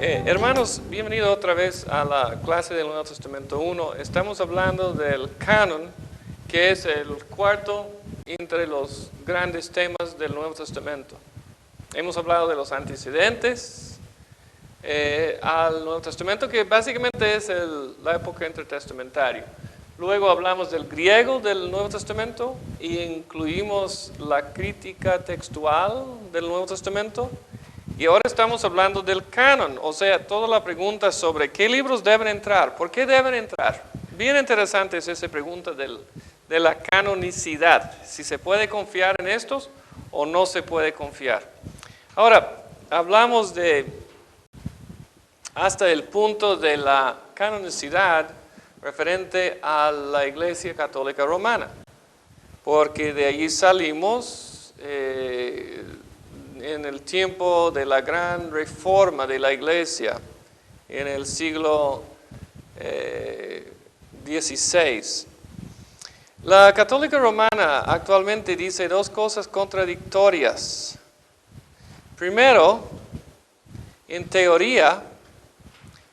Hermanos, bienvenidos otra vez a la clase del Nuevo Testamento 1. Estamos hablando del canon, que es el cuarto entre los grandes temas del Nuevo Testamento. Hemos hablado de los antecedentes al Nuevo Testamento, que básicamente es la época intertestamentaria. Luego hablamos del griego del Nuevo Testamento y incluimos la crítica textual del Nuevo Testamento. Y ahora estamos hablando del canon, o sea, toda la pregunta sobre qué libros deben entrar, por qué deben entrar. Bien interesante es esa pregunta de la canonicidad, si se puede confiar en estos o no se puede confiar. Ahora, hablamos hasta el punto de la canonicidad referente a la Iglesia Católica Romana, porque de allí salimos en el tiempo de la gran reforma de la Iglesia, en el siglo XVI. La Católica Romana actualmente dice dos cosas contradictorias. Primero, en teoría,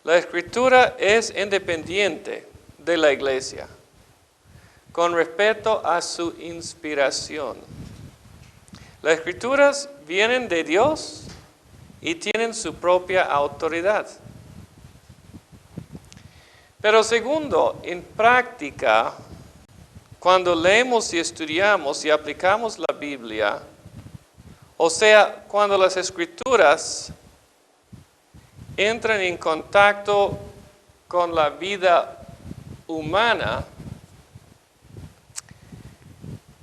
la Escritura es independiente de la Iglesia con respecto a su inspiración. Las Escrituras vienen de Dios y tienen su propia autoridad. Pero segundo, en práctica, cuando leemos y estudiamos y aplicamos la Biblia, o sea, cuando las Escrituras entran en contacto con la vida humana,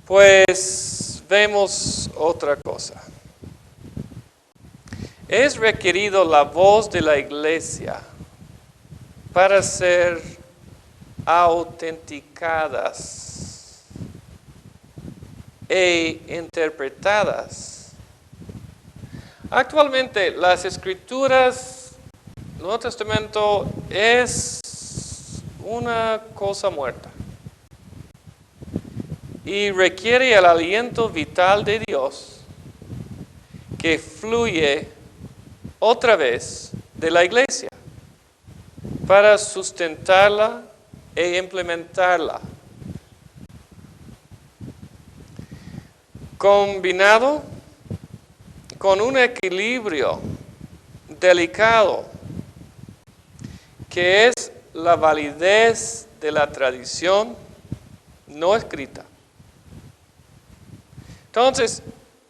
pues vemos otra cosa. Es requerido la voz de la Iglesia para ser autenticadas e interpretadas. Actualmente las Escrituras, el Nuevo Testamento es una cosa muerta y requiere el aliento vital de Dios que fluye otra vez de la Iglesia para sustentarla e implementarla. Combinado con un equilibrio delicado que es la validez de la tradición no escrita. Entonces,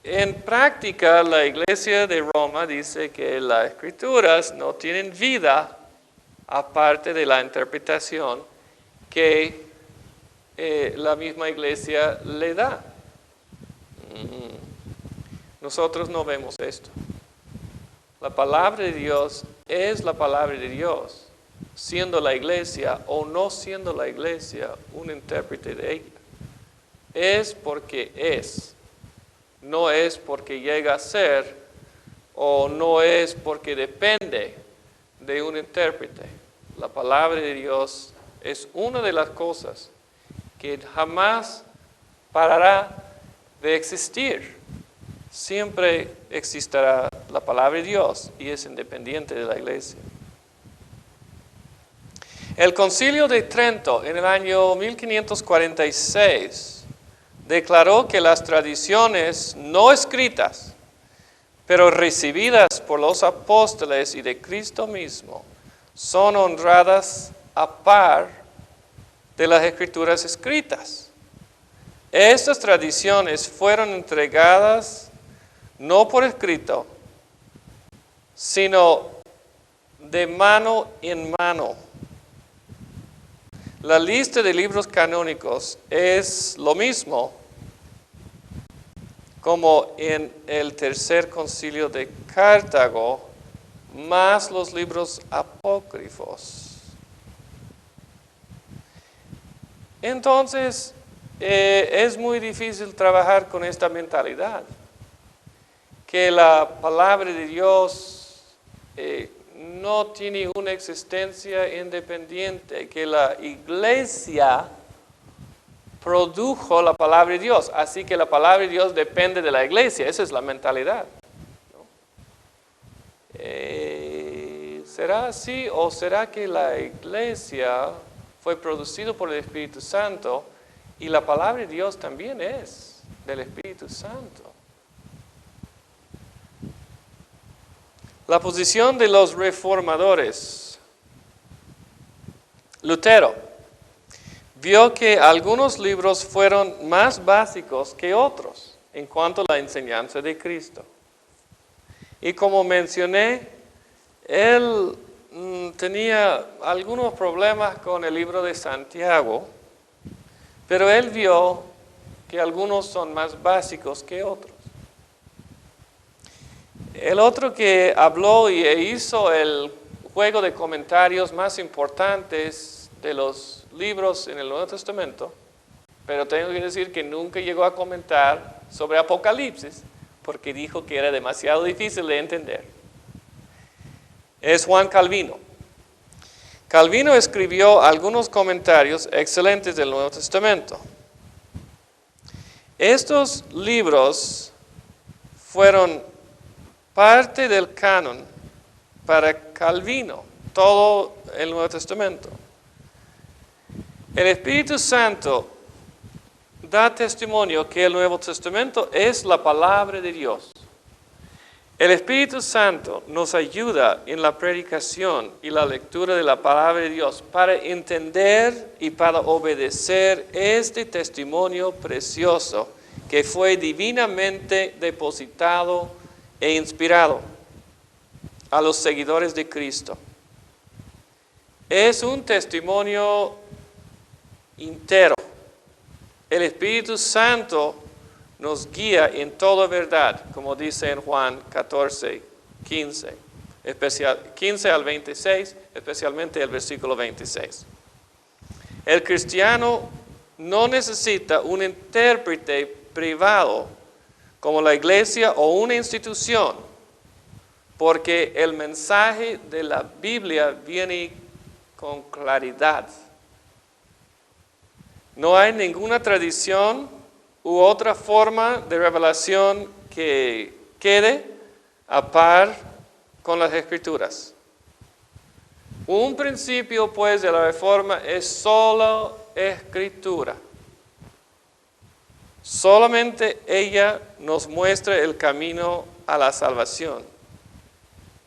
en práctica, la Iglesia de Roma dice que las Escrituras no tienen vida aparte de la interpretación que la misma Iglesia le da. Nosotros no vemos esto. La palabra de Dios es la palabra de Dios, siendo la Iglesia o no siendo la Iglesia un intérprete de ella. Es porque es. No es porque llega a ser o no es porque depende de un intérprete. La palabra de Dios es una de las cosas que jamás parará de existir. Siempre existirá la palabra de Dios y es independiente de la Iglesia. El Concilio de Trento en el año 1546 declaró que las tradiciones no escritas, pero recibidas por los apóstoles y de Cristo mismo, son honradas a par de las Escrituras escritas. Estas tradiciones fueron entregadas no por escrito, sino de mano en mano. La lista de libros canónicos es lo mismo como en el tercer concilio de Cartago, más los libros apócrifos. Entonces, es muy difícil trabajar con esta mentalidad, que la palabra de Dios no tiene una existencia independiente, que la Iglesia produjo la palabra de Dios, así que la palabra de Dios depende de la Iglesia. Esa es la mentalidad, ¿no? ¿Será así o será que la iglesia fue producida por el Espíritu Santo y la palabra de Dios también es del Espíritu Santo? La posición de los reformadores. Lutero vio que algunos libros fueron más básicos que otros en cuanto a la enseñanza de Cristo. Y como mencioné, él tenía algunos problemas con el libro de Santiago, pero él vio que algunos son más básicos que otros. El otro que habló e hizo el juego de comentarios más importantes de los libros en el Nuevo Testamento, pero tengo que decir que nunca llegó a comentar sobre Apocalipsis, porque dijo que era demasiado difícil de entender. Es Juan Calvino. Calvino escribió algunos comentarios excelentes del Nuevo Testamento. Estos libros fueron parte del canon para Calvino, todo el Nuevo Testamento. El Espíritu Santo da testimonio que el Nuevo Testamento es la palabra de Dios. El Espíritu Santo nos ayuda en la predicación y la lectura de la palabra de Dios para entender y para obedecer este testimonio precioso que fue divinamente depositado e inspirado a los seguidores de Cristo. Es un testimonio entero. El Espíritu Santo nos guía en toda verdad, como dice en Juan 14, 15, 15 al 26, especialmente el versículo 26. El cristiano no necesita un intérprete privado como la iglesia o una institución, porque el mensaje de la Biblia viene con claridad. No hay ninguna tradición u otra forma de revelación que quede a par con las Escrituras. Un principio, pues, de la Reforma es solo Escritura. Solamente ella nos muestra el camino a la salvación.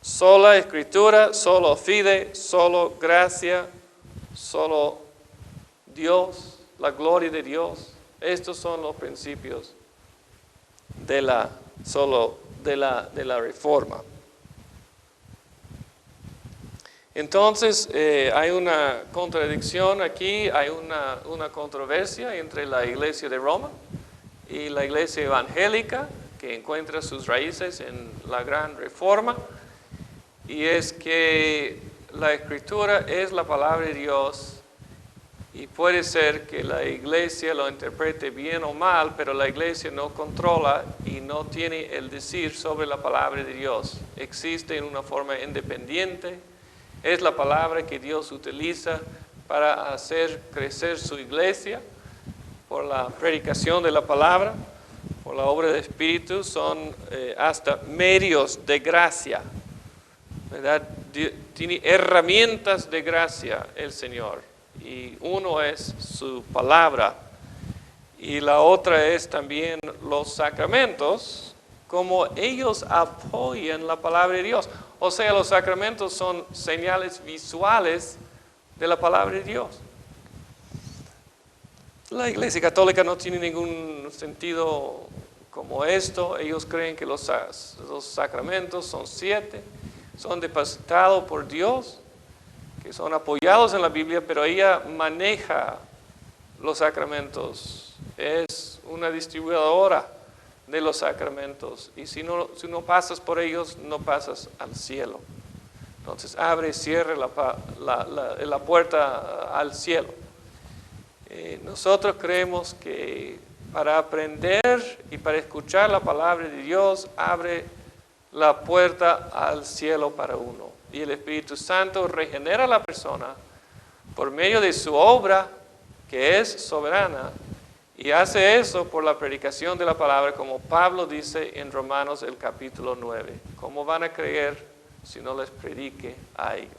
Sola Escritura, solo fide, solo gracia, solo Dios, la gloria de Dios. Estos son los principios de la Reforma. Entonces, hay una contradicción aquí, hay una controversia entre la Iglesia de Roma y la Iglesia evangélica, que encuentra sus raíces en la Gran Reforma, y es que la Escritura es la palabra de Dios. Y puede ser que la iglesia lo interprete bien o mal, pero la iglesia no controla y no tiene el decir sobre la palabra de Dios. Existe en una forma independiente. Es la palabra que Dios utiliza para hacer crecer su iglesia por la predicación de la palabra, por la obra del Espíritu. Son hasta medios de gracia, ¿verdad? Tiene herramientas de gracia el Señor. Y uno es su palabra y la otra es también los sacramentos, como ellos apoyan la palabra de Dios. O sea, los sacramentos son señales visuales de la palabra de Dios. La Iglesia Católica no tiene ningún sentido como esto. Ellos creen que los sacramentos son 7, son depositados por Dios, que son apoyados en la Biblia, pero ella maneja los sacramentos, es una distribuidora de los sacramentos, y si no pasas por ellos, no pasas al cielo. Entonces abre y cierra la puerta al cielo. Nosotros creemos que para aprender y para escuchar la palabra de Dios, abre la puerta al cielo para uno. Y el Espíritu Santo regenera a la persona por medio de su obra, que es soberana, y hace eso por la predicación de la palabra, como Pablo dice en Romanos el capítulo 9. ¿Cómo van a creer si no les predique a ellos.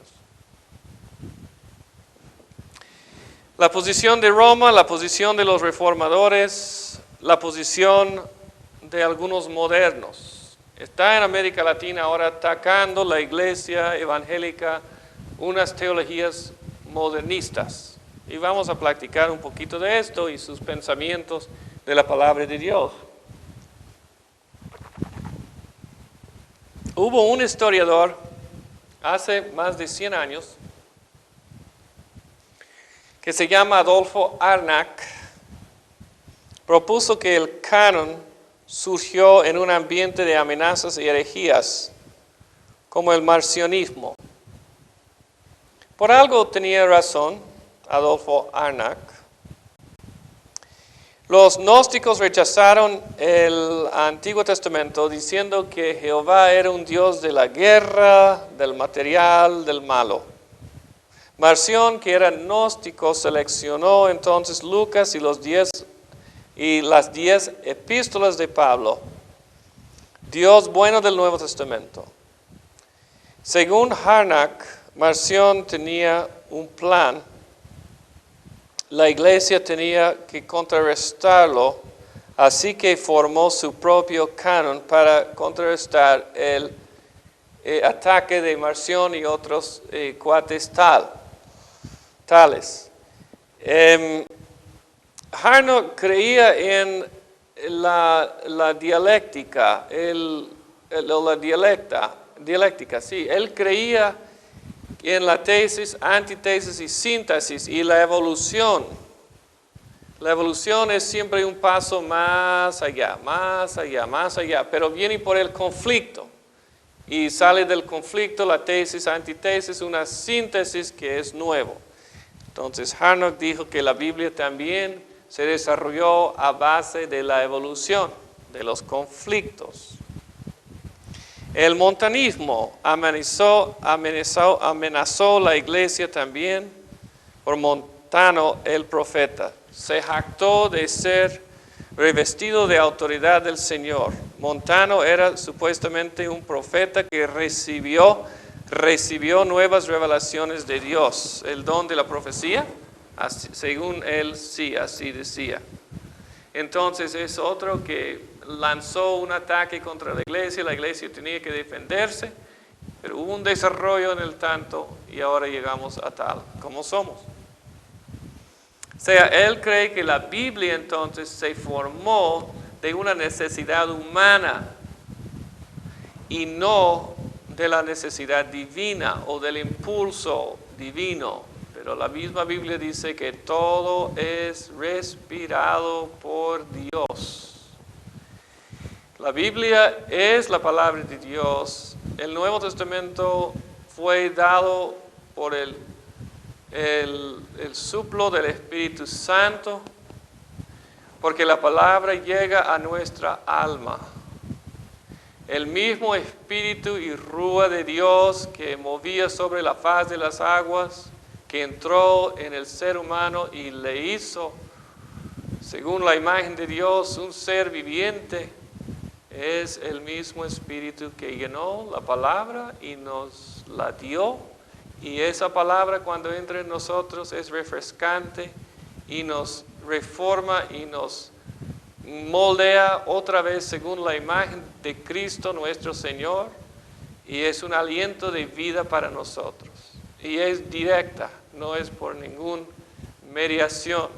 La posición de Roma, la posición de los reformadores, la posición de algunos modernos. Está en América Latina ahora atacando la iglesia evangélica unas teologías modernistas. Y vamos a platicar un poquito de esto y sus pensamientos de la palabra de Dios. Hubo un historiador hace más de 100 años que se llama Adolfo Harnack, propuso que el canon surgió en un ambiente de amenazas y herejías, como el marcionismo. Por algo tenía razón Adolfo Harnack. Los gnósticos rechazaron el Antiguo Testamento diciendo que Jehová era un Dios de la guerra, del material, del malo. Marción, que era gnóstico, seleccionó entonces Lucas y las 10 epístolas de Pablo, Dios bueno del Nuevo Testamento. Según Harnack, Marción tenía un plan. La iglesia tenía que contrarrestarlo, así que formó su propio canon para contrarrestar el ataque de Marción y otros cuates tales. Harnack creía en la dialéctica, la dialéctica, sí. Él creía en la tesis, antítesis y síntesis y la evolución. La evolución es siempre un paso más allá, pero viene por el conflicto. Y sale del conflicto la tesis, antítesis, una síntesis que es nuevo. Entonces Harnack dijo que la Biblia también se desarrolló a base de la evolución, de los conflictos. El montanismo amenazó la iglesia también por Montano el profeta. Se jactó de ser revestido de autoridad del Señor. Montano era supuestamente un profeta que recibió nuevas revelaciones de Dios. El don de la profecía, según él, sí, así decía. Entonces es otro que lanzó un ataque contra la iglesia tenía que defenderse, pero hubo un desarrollo en el tanto y ahora llegamos a tal como somos. O sea, él cree que la Biblia entonces se formó de una necesidad humana y no de la necesidad divina o del impulso divino. Pero la misma Biblia dice que todo es respirado por Dios. La Biblia es la palabra de Dios. El Nuevo Testamento fue dado por el soplo del Espíritu Santo, porque la palabra llega a nuestra alma. El mismo Espíritu y Rúa de Dios que movía sobre la faz de las aguas, que entró en el ser humano y le hizo, según la imagen de Dios, un ser viviente, es el mismo Espíritu que llenó la palabra y nos la dio. Y esa palabra cuando entra en nosotros es refrescante y nos reforma y nos moldea otra vez según la imagen de Cristo nuestro Señor. Y es un aliento de vida para nosotros. Y es directa, no es por ninguna mediación.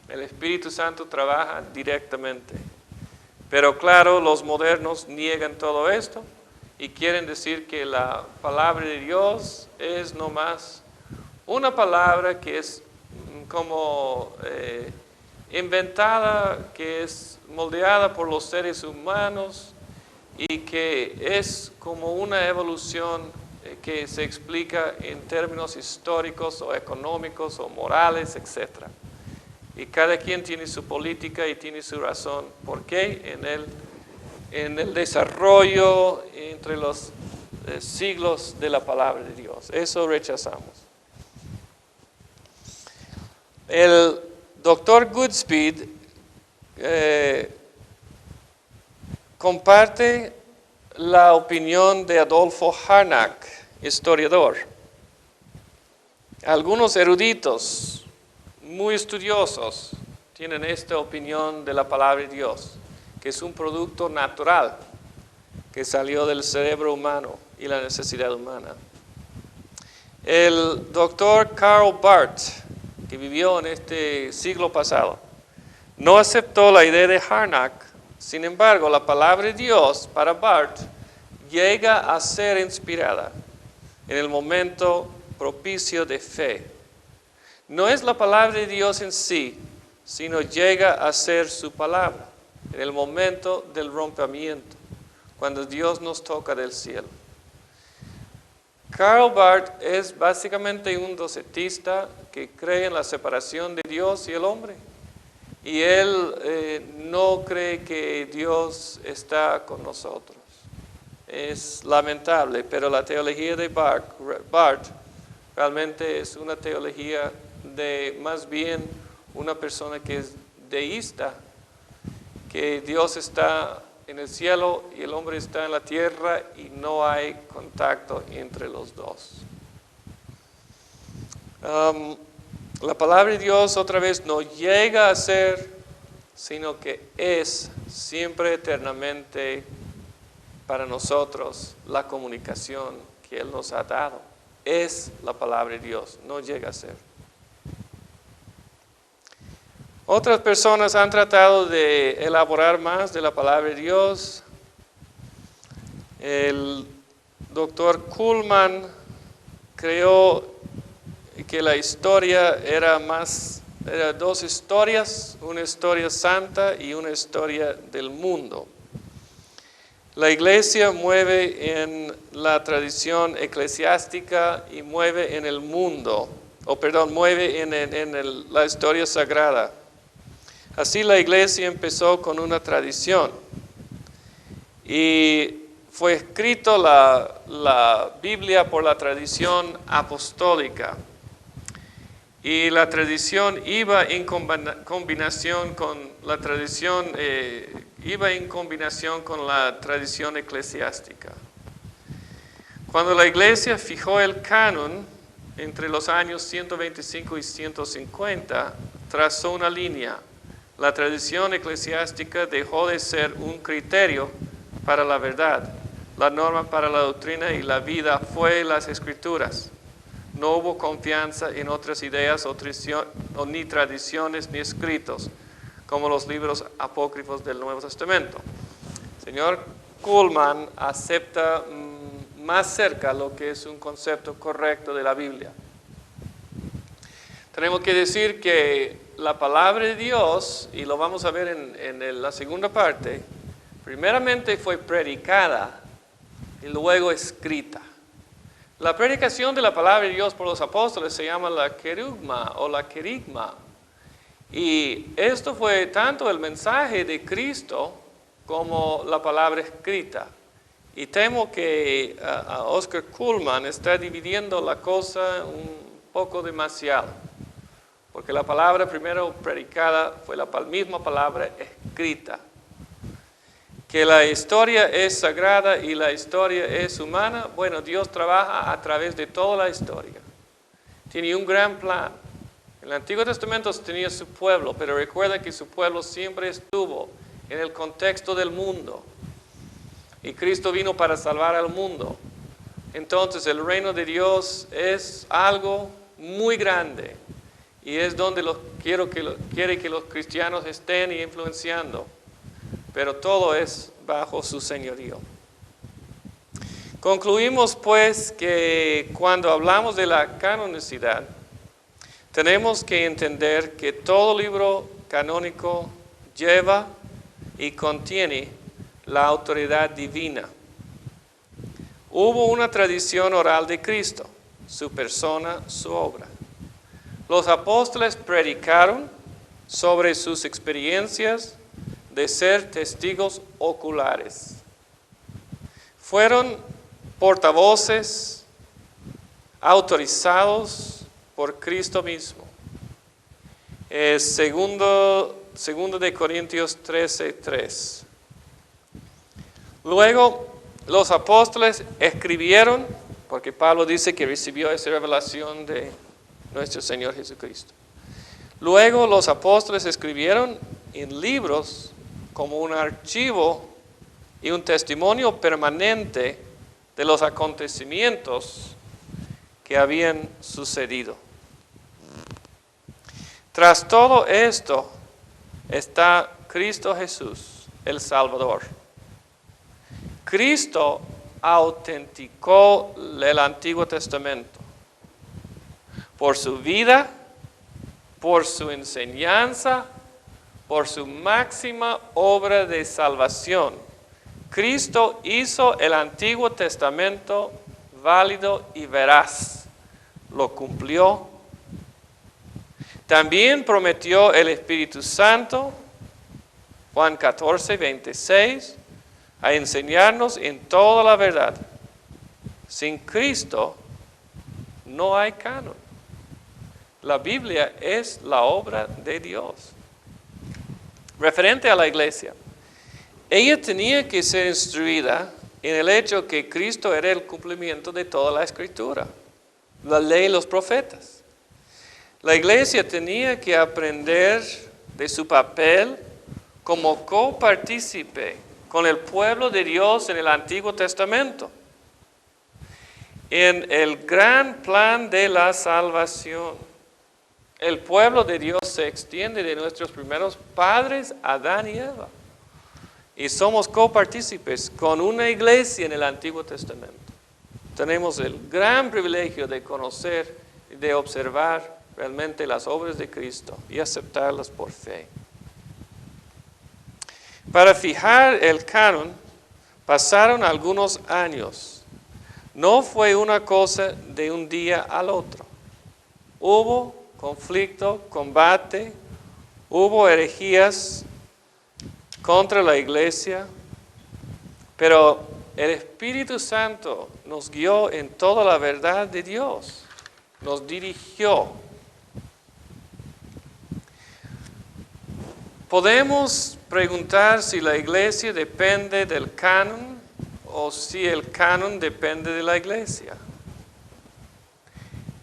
El Espíritu Santo trabaja directamente. Pero claro, los modernos niegan todo esto y quieren decir que la palabra de Dios es nomás una palabra que es como inventada, que es moldeada por los seres humanos y que es como una evolución que se explica en términos históricos o económicos o morales, etc. Y cada quien tiene su política y tiene su razón. ¿Por qué? En el desarrollo entre los siglos de la palabra de Dios. Eso rechazamos. El doctor Goodspeed comparte la opinión de Adolfo Harnack, historiador. Algunos eruditos muy estudiosos tienen esta opinión de la palabra de Dios, que es un producto natural que salió del cerebro humano y la necesidad humana. El doctor Karl Barth, que vivió en este siglo pasado, no aceptó la idea de Harnack. Sin embargo, la palabra de Dios para Barth llega a ser inspirada en el momento propicio de fe. No es la palabra de Dios en sí, sino llega a ser su palabra en el momento del rompimiento, cuando Dios nos toca del cielo. Karl Barth es básicamente un docetista que cree en la separación de Dios y el hombre. Y él no cree que Dios está con nosotros. Es lamentable, pero la teología de Barth realmente es una teología de más bien una persona que es deísta, que Dios está en el cielo y el hombre está en la tierra y no hay contacto entre los dos. La palabra de Dios otra vez no llega a ser, sino que es siempre eternamente para nosotros la comunicación que Él nos ha dado. Es la palabra de Dios, no llega a ser. Otras personas han tratado de elaborar más de la palabra de Dios. El doctor Kuhlman creó que la historia era dos historias, una historia santa y una historia del mundo. La iglesia mueve en la tradición eclesiástica y mueve en el mundo, mueve en la historia sagrada. Así la iglesia empezó con una tradición y fue escrito la Biblia por la tradición apostólica. Y la tradición iba en combinación con la tradición eclesiástica. Cuando la iglesia fijó el canon entre los años 125 y 150, trazó una línea. La tradición eclesiástica dejó de ser un criterio para la verdad. La norma para la doctrina y la vida fue las Escrituras. No hubo confianza en otras ideas ni tradiciones ni escritos, como los libros apócrifos del Nuevo Testamento. El señor Kuhlman acepta más cerca lo que es un concepto correcto de la Biblia. Tenemos que decir que la palabra de Dios, y lo vamos a ver en la segunda parte, primeramente fue predicada y luego escrita. La predicación de la palabra de Dios por los apóstoles se llama la querugma o la querigma. Y esto fue tanto el mensaje de Cristo como la palabra escrita. Y temo que Oscar Kuhlman está dividiendo la cosa un poco demasiado. Porque la palabra primero predicada fue la misma palabra escrita. Que la historia es sagrada y la historia es humana, bueno, Dios trabaja a través de toda la historia. Tiene un gran plan. En el Antiguo Testamento tenía su pueblo, pero recuerda que su pueblo siempre estuvo en el contexto del mundo. Y Cristo vino para salvar al mundo. Entonces el reino de Dios es algo muy grande. Y es donde quiere que los cristianos estén influenciando. Pero todo es bajo su señorío. Concluimos pues que cuando hablamos de la canonicidad, tenemos que entender que todo libro canónico lleva y contiene la autoridad divina. Hubo una tradición oral de Cristo, su persona, su obra. Los apóstoles predicaron sobre sus experiencias de ser testigos oculares. Fueron portavoces autorizados por Cristo mismo. Segundo de Corintios 13:3. Luego, los apóstoles escribieron, porque Pablo dice que recibió esa revelación de nuestro Señor Jesucristo. Luego los apóstoles escribieron en libros como un archivo y un testimonio permanente de los acontecimientos que habían sucedido. Tras todo esto está Cristo Jesús, el Salvador. Cristo autenticó el Antiguo Testamento por su vida, por su enseñanza, por su máxima obra de salvación. Cristo hizo el Antiguo Testamento válido y veraz. Lo cumplió. También prometió el Espíritu Santo, Juan 14, 26, a enseñarnos en toda la verdad. Sin Cristo no hay canon. La Biblia es la obra de Dios. Referente a la iglesia, ella tenía que ser instruida en el hecho que Cristo era el cumplimiento de toda la Escritura, la ley y los profetas. La iglesia tenía que aprender de su papel como copartícipe con el pueblo de Dios en el Antiguo Testamento, en el gran plan de la salvación. El pueblo de Dios se extiende de nuestros primeros padres, Adán y Eva. Y somos copartícipes con una iglesia en el Antiguo Testamento. Tenemos el gran privilegio de conocer y de observar realmente las obras de Cristo y aceptarlas por fe. Para fijar el canon pasaron algunos años. No fue una cosa de un día al otro. Hubo conflicto, combate, hubo herejías contra la iglesia, pero el Espíritu Santo nos guió en toda la verdad de Dios, nos dirigió. Podemos preguntar si la iglesia depende del canon o si el canon depende de la iglesia.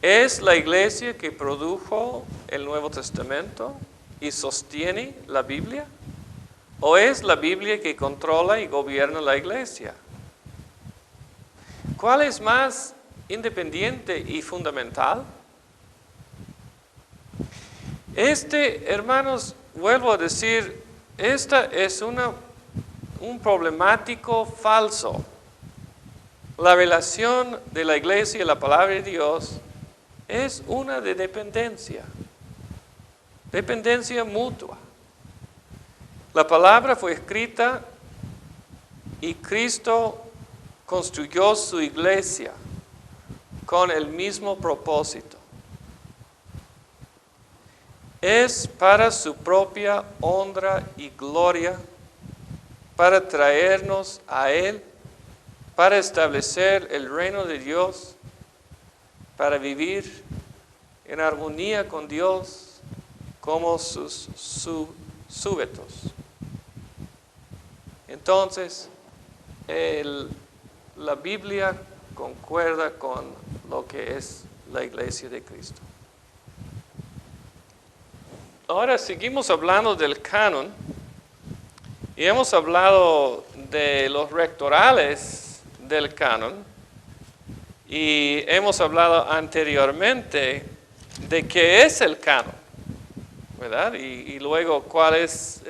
¿Es la iglesia que produjo el Nuevo Testamento y sostiene la Biblia? ¿O es la Biblia que controla y gobierna la iglesia? ¿Cuál es más independiente y fundamental? Hermanos, vuelvo a decir, esta es un problemático falso. La relación de la iglesia y la palabra de Dios es una de dependencia mutua. La palabra fue escrita y Cristo construyó su iglesia con el mismo propósito. Es para su propia honra y gloria, para traernos a Él, para establecer el reino de Dios, para vivir en armonía con Dios como sus súbditos. Entonces, la Biblia concuerda con lo que es la iglesia de Cristo. Ahora seguimos hablando del canon y hemos hablado de los rectorales del canon y hemos hablado anteriormente de qué es el canon, ¿verdad? Y luego cuál es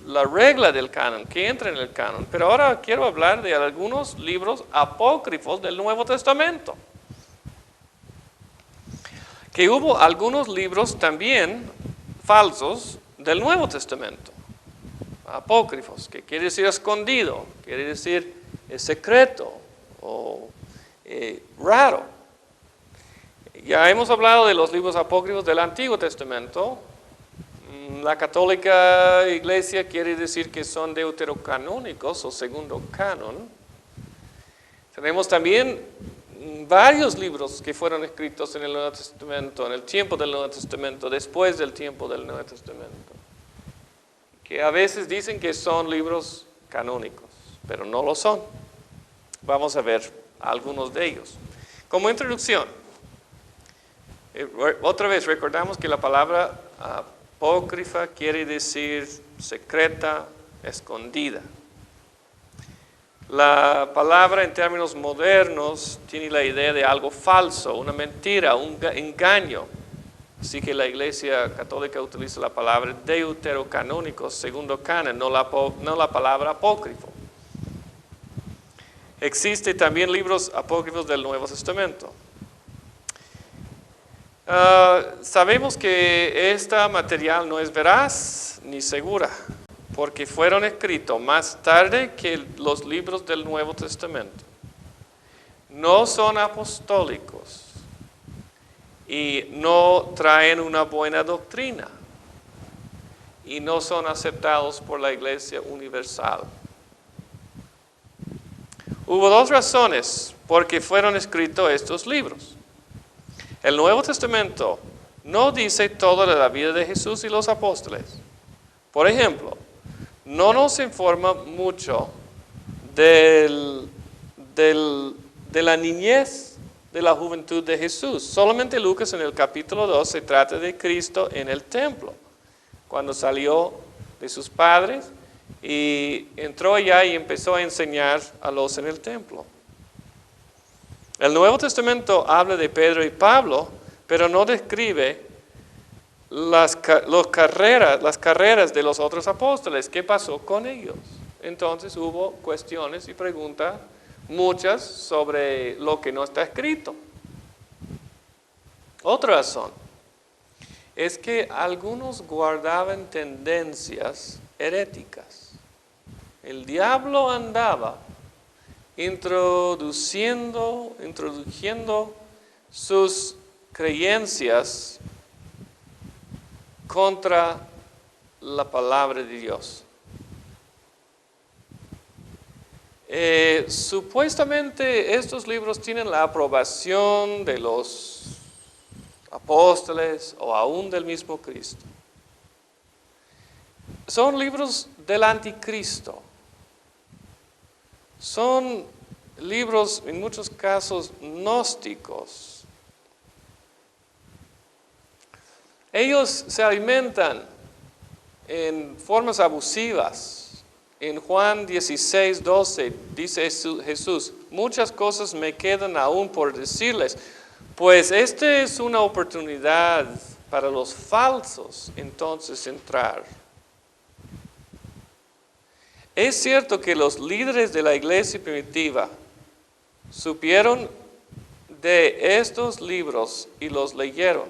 la regla del canon, qué entra en el canon. Pero ahora quiero hablar de algunos libros apócrifos del Nuevo Testamento. Que hubo algunos libros también falsos del Nuevo Testamento, apócrifos, que quiere decir escondido, quiere decir secreto o raro. Ya hemos hablado de los libros apócrifos del Antiguo Testamento. La católica iglesia quiere decir que son deuterocanónicos o segundo canon. Tenemos también varios libros que fueron escritos en el Nuevo Testamento, en el tiempo del Nuevo Testamento, después del tiempo del Nuevo Testamento, que a veces dicen que son libros canónicos, pero no lo son. Vamos a ver algunos de ellos. Como introducción, otra vez recordamos que la palabra apócrifa quiere decir secreta, escondida. La palabra en términos modernos tiene la idea de algo falso, una mentira, un engaño. Así que la Iglesia Católica utiliza la palabra deuterocanónico, segundo canon, no la palabra apócrifo. Existen también libros apócrifos del Nuevo Testamento. Sabemos que este material no es veraz ni segura, porque fueron escritos más tarde que los libros del Nuevo Testamento. No son apostólicos y no traen una buena doctrina y no son aceptados por la Iglesia Universal. Hubo dos razones por qué fueron escritos estos libros. El Nuevo Testamento no dice todo de la vida de Jesús y los apóstoles. Por ejemplo, no nos informa mucho de la niñez, de la juventud de Jesús. Solamente Lucas en el capítulo 2 se trata de Cristo en el templo, cuando salió de sus padres y entró allá y empezó a enseñar a los en el templo. El Nuevo Testamento habla de Pedro y Pablo, pero no describe las carreras de los otros apóstoles. ¿Qué pasó con ellos? Entonces hubo cuestiones y preguntas, muchas sobre lo que no está escrito. Otra razón es que algunos guardaban tendencias heréticas. El diablo andaba introduciendo sus creencias contra la palabra de Dios. Supuestamente estos libros tienen la aprobación de los apóstoles o aún del mismo Cristo. Son libros del anticristo. Son libros en muchos casos gnósticos. Ellos se alimentan en formas abusivas. En Juan 16, 12 dice Jesús, muchas cosas me quedan aún por decirles, pues esta es una oportunidad para los falsos entonces entrar. Es cierto que los líderes de la iglesia primitiva supieron de estos libros y los leyeron,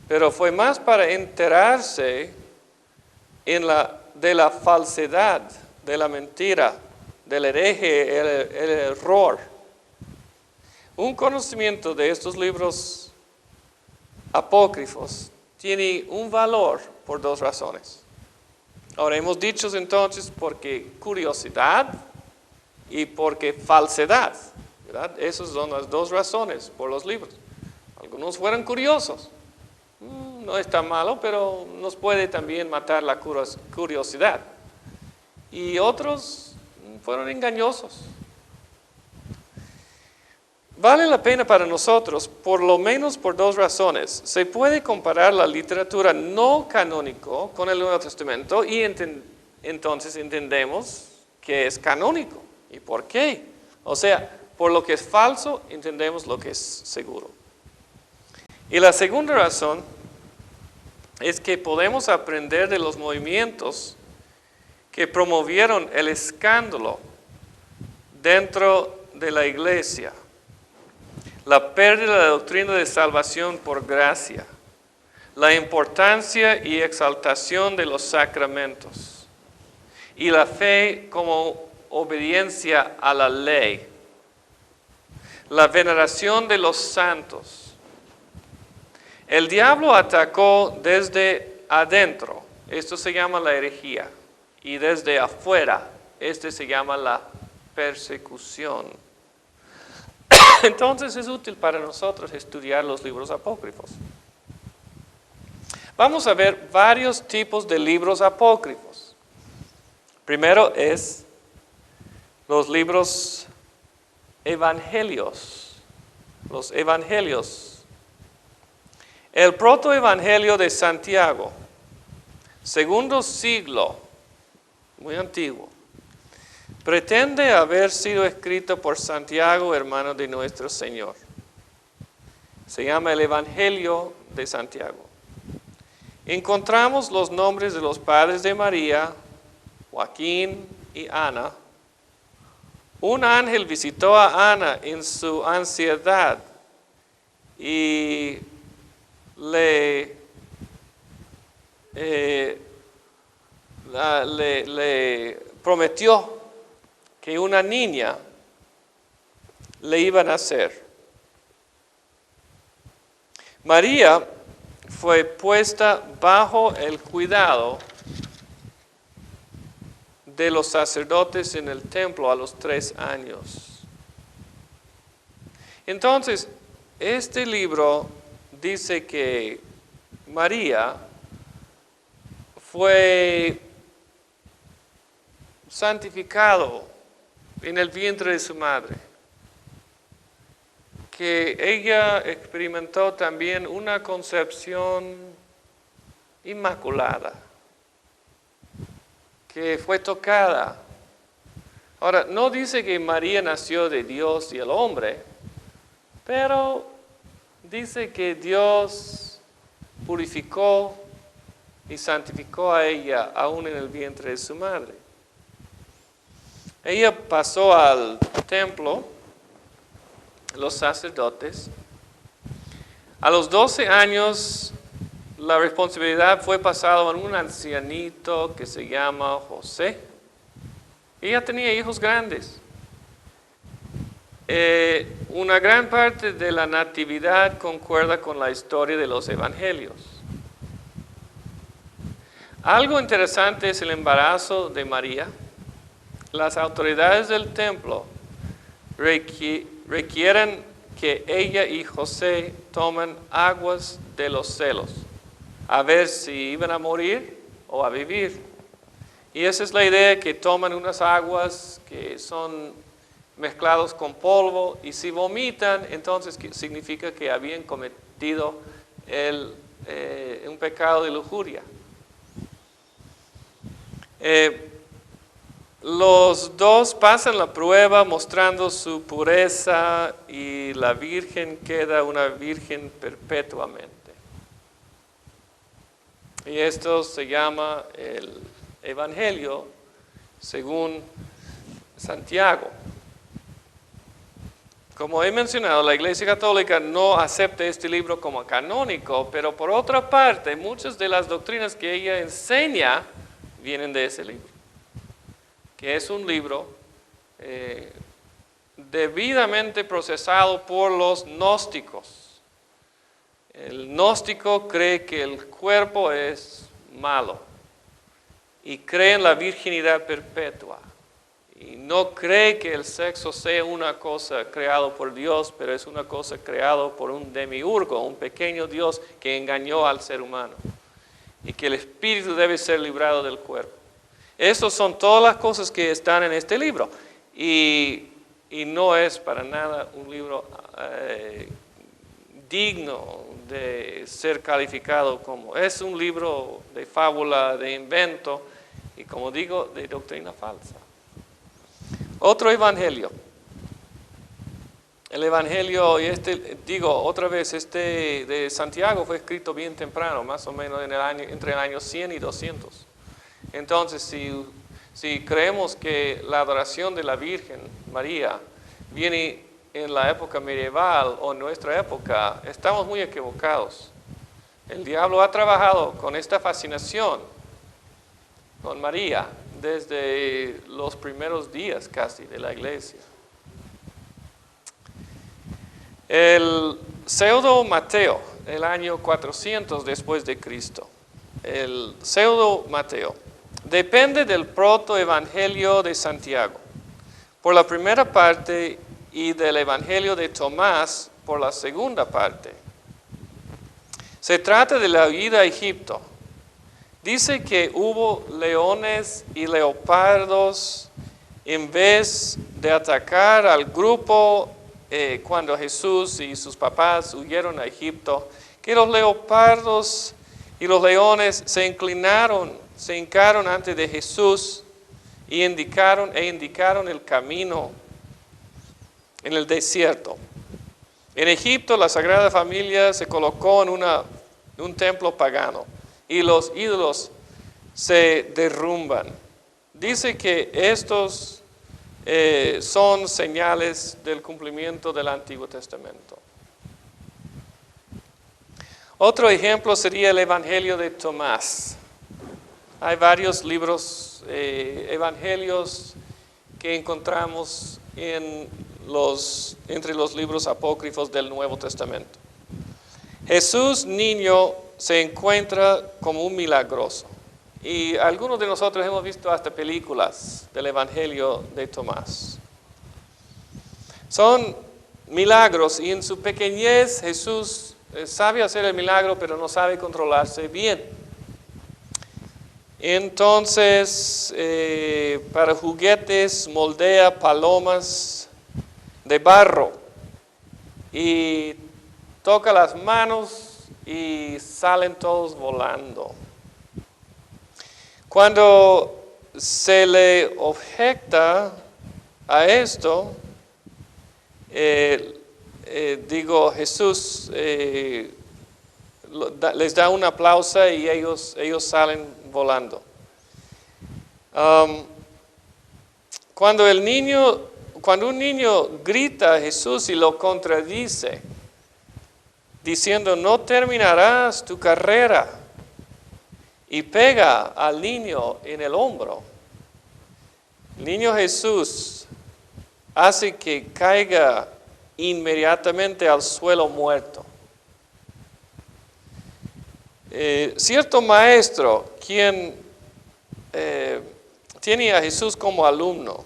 pero fue más para enterarse de la falsedad, de la mentira, del hereje, el error. Un conocimiento de estos libros apócrifos tiene un valor por dos razones. Ahora hemos dicho entonces porque curiosidad y porque falsedad, ¿verdad? Esas son las dos razones por los libros. Algunos fueron curiosos. No está malo, pero nos puede también matar la curiosidad. Y otros fueron engañosos. Vale la pena para nosotros, por lo menos por dos razones. Se puede comparar la literatura no canónico con el Nuevo Testamento y entonces entendemos que es canónico. ¿Y por qué? O sea, por lo que es falso, entendemos lo que es seguro. Y la segunda razón es que podemos aprender de los movimientos que promovieron el escándalo dentro de la iglesia. La pérdida de la doctrina de salvación por gracia, la importancia y exaltación de los sacramentos y la fe como obediencia a la ley, la veneración de los santos. El diablo atacó desde adentro, esto se llama la herejía, y desde afuera, este se llama la persecución. Entonces es útil para nosotros estudiar los libros apócrifos. Vamos a ver varios tipos de libros apócrifos. Primero es los libros evangelios. Los evangelios. El protoevangelio de Santiago, segundo siglo, muy antiguo, pretende haber sido escrito por Santiago, hermano de nuestro Señor. Se llama el Evangelio de Santiago. Encontramos los nombres de los padres de María, Joaquín y Ana. Un ángel visitó a Ana en su ansiedad y le prometió que una niña le iba a nacer. María fue puesta bajo el cuidado de los sacerdotes en el templo a los 3 años. Entonces, este libro dice que María fue santificado en el vientre de su madre, que ella experimentó también una concepción inmaculada, que fue tocada. Ahora, no dice que María nació de Dios y el hombre, pero dice que Dios purificó y santificó a ella aún en el vientre de su madre. Ella pasó al templo, los sacerdotes. A los 12 años, la responsabilidad fue pasada a un ancianito que se llama José. Ella tenía hijos grandes. Una gran parte de la natividad concuerda con la historia de los evangelios. Algo interesante es el embarazo de María. Las autoridades del templo requieren que ella y José tomen aguas de los celos, a ver si iban a morir o a vivir. Y esa es la idea, que toman unas aguas que son mezclados con polvo, y si vomitan, entonces significa que habían cometido un pecado de lujuria. Los dos pasan la prueba mostrando su pureza, y la virgen queda una virgen perpetuamente. Y esto se llama el Evangelio según Santiago. Como he mencionado, la Iglesia Católica no acepta este libro como canónico, pero por otra parte, muchas de las doctrinas que ella enseña vienen de ese libro, que es un libro debidamente procesado por los gnósticos. El gnóstico cree que el cuerpo es malo y cree en la virginidad perpetua. Y no cree que el sexo sea una cosa creada por Dios, pero es una cosa creada por un demiurgo, un pequeño Dios que engañó al ser humano. Y que el espíritu debe ser librado del cuerpo. Estas son todas las cosas que están en este libro. Y no es para nada un libro digno de ser calificado como. Es un libro de fábula, de invento, y como digo, de doctrina falsa. Otro evangelio. El evangelio, y otra vez, de Santiago fue escrito bien temprano, más o menos entre el año 100 y 200. Entonces, si creemos que la adoración de la Virgen María viene en la época medieval o en nuestra época, estamos muy equivocados. El diablo ha trabajado con esta fascinación con María desde los primeros días casi de la iglesia. El pseudo Mateo, el año 400 después de Cristo. El pseudo Mateo depende del protoevangelio de Santiago por la primera parte y del evangelio de Tomás por la segunda parte. Se trata de la huida a Egipto. Dice que hubo leones y leopardos en vez de atacar al grupo cuando Jesús y sus papás huyeron a Egipto, que los leopardos y los leones se hincaron ante de Jesús y indicaron el camino en el desierto. En Egipto la Sagrada Familia se colocó en un templo pagano y los ídolos se derrumban. Dice que estos son señales del cumplimiento del Antiguo Testamento. Otro ejemplo sería el Evangelio de Tomás. Hay varios libros, evangelios que encontramos entre los libros apócrifos del Nuevo Testamento. Jesús niño se encuentra como un milagroso. Y algunos de nosotros hemos visto hasta películas del Evangelio de Tomás. Son milagros y en su pequeñez Jesús sabe hacer el milagro, pero no sabe controlarse bien. Entonces, para juguetes moldea palomas de barro y toca las manos y salen todos volando. Cuando se le objeta a esto, Jesús les da un aplauso y ellos salen volando. Cuando un niño grita a Jesús y lo contradice, diciendo, no terminarás tu carrera, y pega al niño en el hombro, el niño Jesús hace que caiga inmediatamente al suelo muerto. Cierto maestro, quien tiene a Jesús como alumno,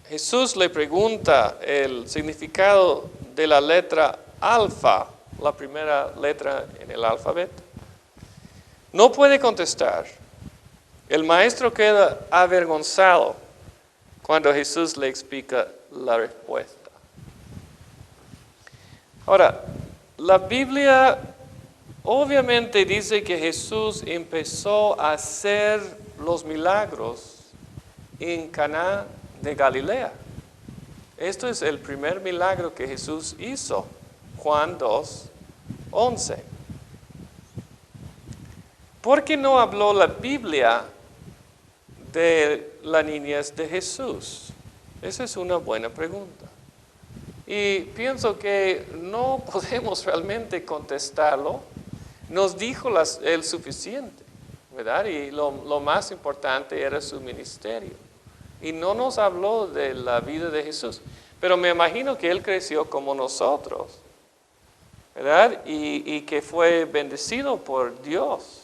Jesús le pregunta el significado de la letra alfa, la primera letra en el alfabeto. No puede contestar. El maestro queda avergonzado cuando Jesús le explica la respuesta. Ahora, la Biblia obviamente dice que Jesús empezó a hacer los milagros en Caná de Galilea. Esto es el primer milagro que Jesús hizo, Juan 2:11. ¿Por qué no habló la Biblia de la niñez de Jesús? Esa es una buena pregunta. Y pienso que no podemos realmente contestarlo. Nos dijo el suficiente, ¿verdad? Y lo más importante era su ministerio. Y no nos habló de la vida de Jesús. Pero me imagino que él creció como nosotros, ¿verdad? Y que fue bendecido por Dios.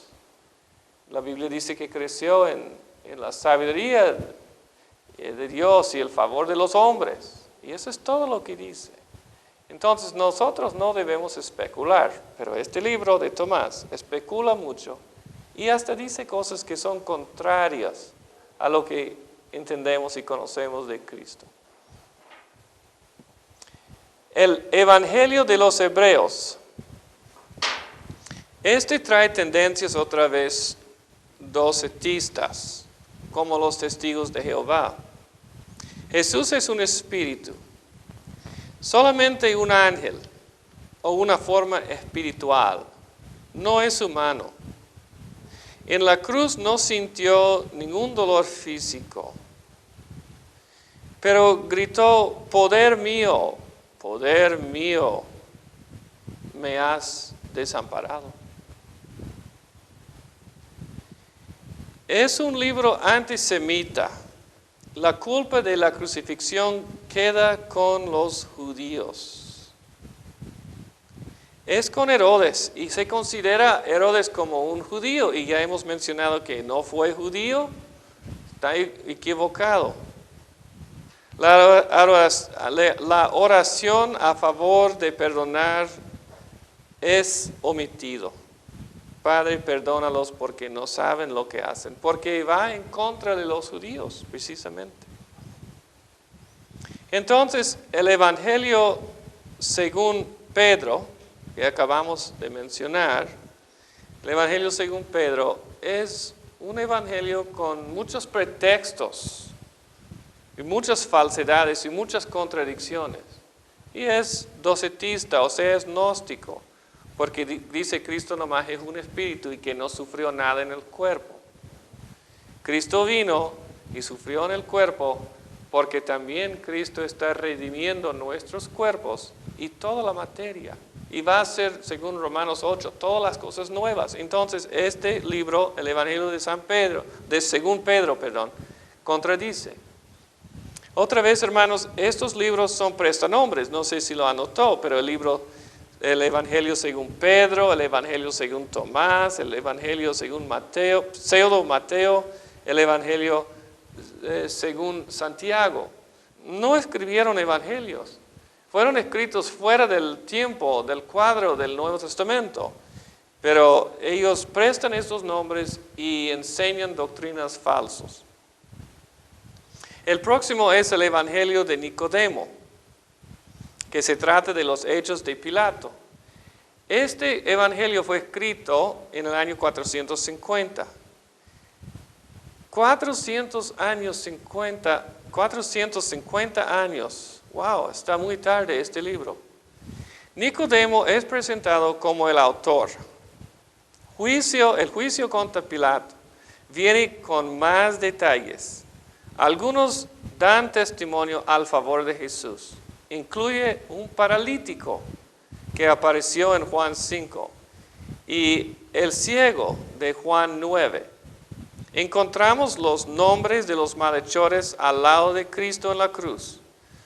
La Biblia dice que creció en la sabiduría de Dios y el favor de los hombres. Y eso es todo lo que dice. Entonces nosotros no debemos especular, pero este libro de Tomás especula mucho y hasta dice cosas que son contrarias a lo que entendemos y conocemos de Cristo. El Evangelio de los Hebreos. Este trae tendencias otra vez docetistas, como los testigos de Jehová. Jesús es un espíritu, solamente un ángel o una forma espiritual, no es humano. En la cruz no sintió ningún dolor físico, pero gritó, poder mío, me has desamparado. Es un libro antisemita. La culpa de la crucifixión queda con los judíos. Es con Herodes y se considera Herodes como un judío y ya hemos mencionado que no fue judío, está equivocado. La oración a favor de perdonar es omitido. Padre, perdónalos porque no saben lo que hacen, porque va en contra de los judíos, precisamente. Entonces, el Evangelio según Pedro, que acabamos de mencionar, el Evangelio según Pedro es un evangelio con muchos pretextos y muchas falsedades y muchas contradicciones. Y es docetista, o sea, es gnóstico, porque dice Cristo nomás es un espíritu y que no sufrió nada en el cuerpo. Cristo vino y sufrió en el cuerpo porque también Cristo está redimiendo nuestros cuerpos y toda la materia. Y va a ser, según Romanos 8, todas las cosas nuevas. Entonces, este libro, el Evangelio según Pedro, contradice. Otra vez, hermanos, estos libros son prestanombres. No sé si lo anotó, pero el Evangelio según Pedro, el Evangelio según Tomás, el Evangelio según Mateo, pseudo Mateo, el Evangelio según Santiago. No escribieron evangelios. Fueron escritos fuera del tiempo, del cuadro del Nuevo Testamento, pero ellos prestan estos nombres y enseñan doctrinas falsas. El próximo es el Evangelio de Nicodemo, que se trata de los hechos de Pilato. Este Evangelio fue escrito en el año 450. 450 años. Wow, está muy tarde este libro. Nicodemo es presentado como el autor. El juicio contra Pilato viene con más detalles. Algunos dan testimonio al favor de Jesús. Incluye un paralítico que apareció en Juan 5 y el ciego de Juan 9. Encontramos los nombres de los malhechores al lado de Cristo en la cruz.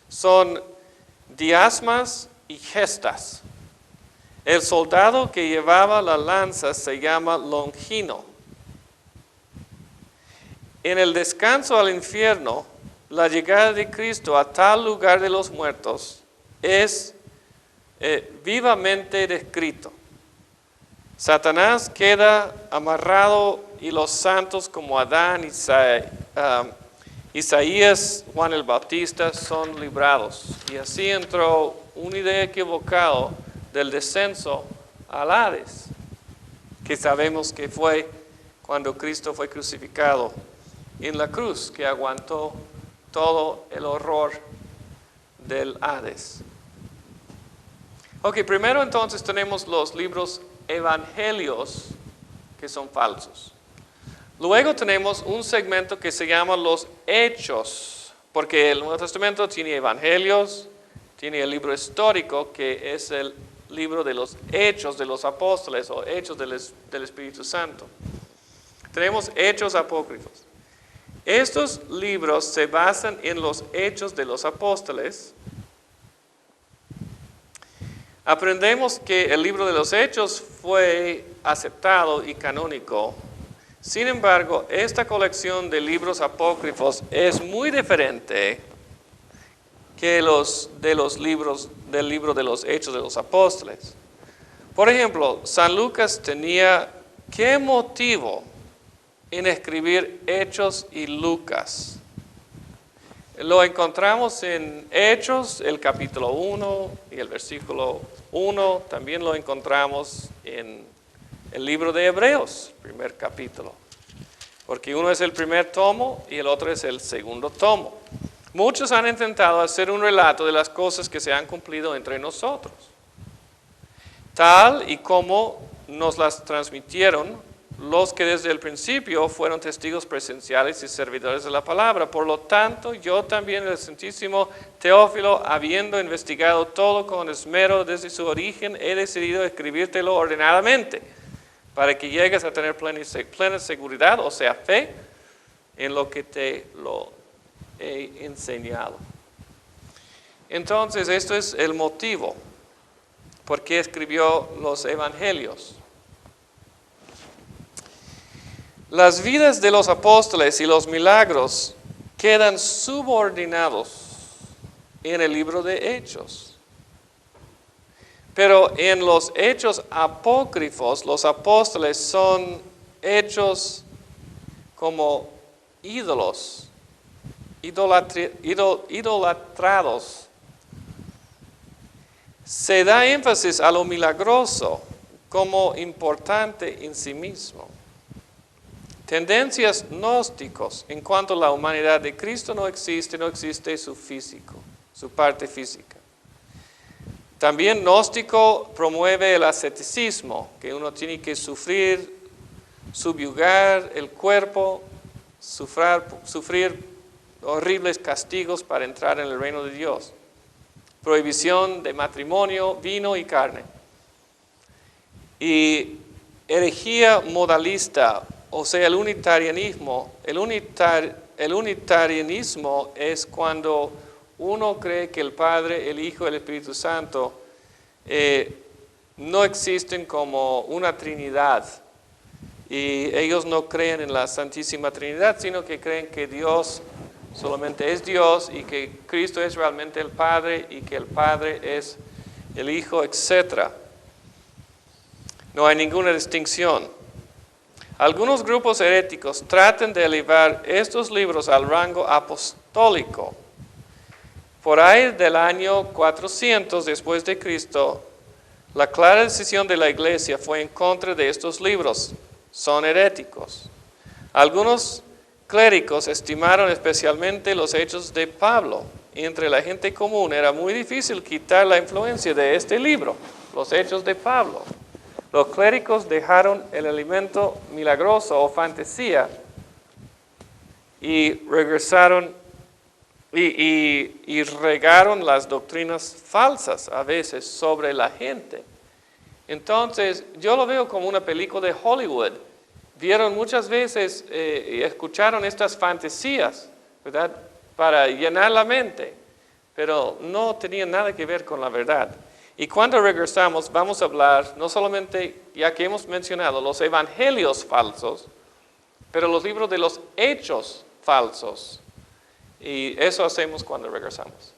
Son Diasmas y Gestas. El soldado que llevaba la lanza se llama Longino. En el descanso al infierno, la llegada de Cristo a tal lugar de los muertos es vivamente descrito. Satanás queda amarrado y los santos como Adán, Isaías, Juan el Bautista son librados. Y así entró una idea equivocada del descenso al Hades, que sabemos que fue cuando Cristo fue crucificado en la cruz, que aguantó todo el horror del Hades. Ok, primero entonces tenemos los libros evangelios que son falsos. Luego tenemos un segmento que se llama los hechos, porque el Nuevo Testamento tiene evangelios, tiene el libro histórico, que es el libro de los hechos de los apóstoles o hechos del Espíritu Santo. Tenemos hechos apócrifos. Estos libros se basan en los hechos de los apóstoles. Aprendemos que el libro de los hechos fue aceptado y canónico. Sin embargo, esta colección de libros apócrifos es muy diferente que del libro de los hechos de los apóstoles. Por ejemplo, San Lucas tenía ¿qué motivo en escribir Hechos y Lucas? Lo encontramos en Hechos, el capítulo 1 y el versículo 1. También lo encontramos en el libro de Hebreos, primer capítulo. Porque uno es el primer tomo y el otro es el segundo tomo. Muchos han intentado hacer un relato de las cosas que se han cumplido entre nosotros, tal y como nos las transmitieron los que desde el principio fueron testigos presenciales y servidores de la palabra. Por lo tanto, yo también, el Santísimo Teófilo, habiendo investigado todo con esmero desde su origen, he decidido escribírtelo ordenadamente, para que llegues a tener plena seguridad, o sea, fe, en lo que te lo he enseñado. Entonces, esto es el motivo por qué escribió los evangelios. Las vidas de los apóstoles y los milagros quedan subordinados en el libro de Hechos. Pero en los hechos apócrifos, los apóstoles son hechos como ídolos idolatrados. Se da énfasis a lo milagroso como importante en sí mismo. Tendencias gnósticos en cuanto a la humanidad de Cristo no existe su físico, su parte física. También gnóstico promueve el asceticismo, que uno tiene que sufrir, subyugar el cuerpo, sufrir horribles castigos para entrar en el reino de Dios. Prohibición de matrimonio, vino y carne. Y herejía modalista, o sea, el unitarianismo. El unitarianismo es cuando uno cree que el Padre, el Hijo y el Espíritu Santo no existen como una Trinidad. Y ellos no creen en la Santísima Trinidad, sino que creen que Dios solamente es Dios y que Cristo es realmente el Padre y que el Padre es el Hijo, etc. No hay ninguna distinción. Algunos grupos heréticos tratan de elevar estos libros al rango apostólico. Por ahí del año 400 después de Cristo, la clara decisión de la Iglesia fue en contra de estos libros. Son heréticos. Algunos clérigos estimaron especialmente los hechos de Pablo. Entre la gente común era muy difícil quitar la influencia de este libro, los hechos de Pablo. Los clérigos dejaron el elemento milagroso o fantasía y regresaron y regaron las doctrinas falsas a veces sobre la gente. Entonces, yo lo veo como una película de Hollywood. Vieron muchas veces y escucharon estas fantasías, ¿verdad? Para llenar la mente, pero no tenían nada que ver con la verdad. Y cuando regresamos vamos a hablar, no solamente, ya que hemos mencionado, los evangelios falsos, pero los libros de los hechos falsos. Y eso hacemos cuando regresamos.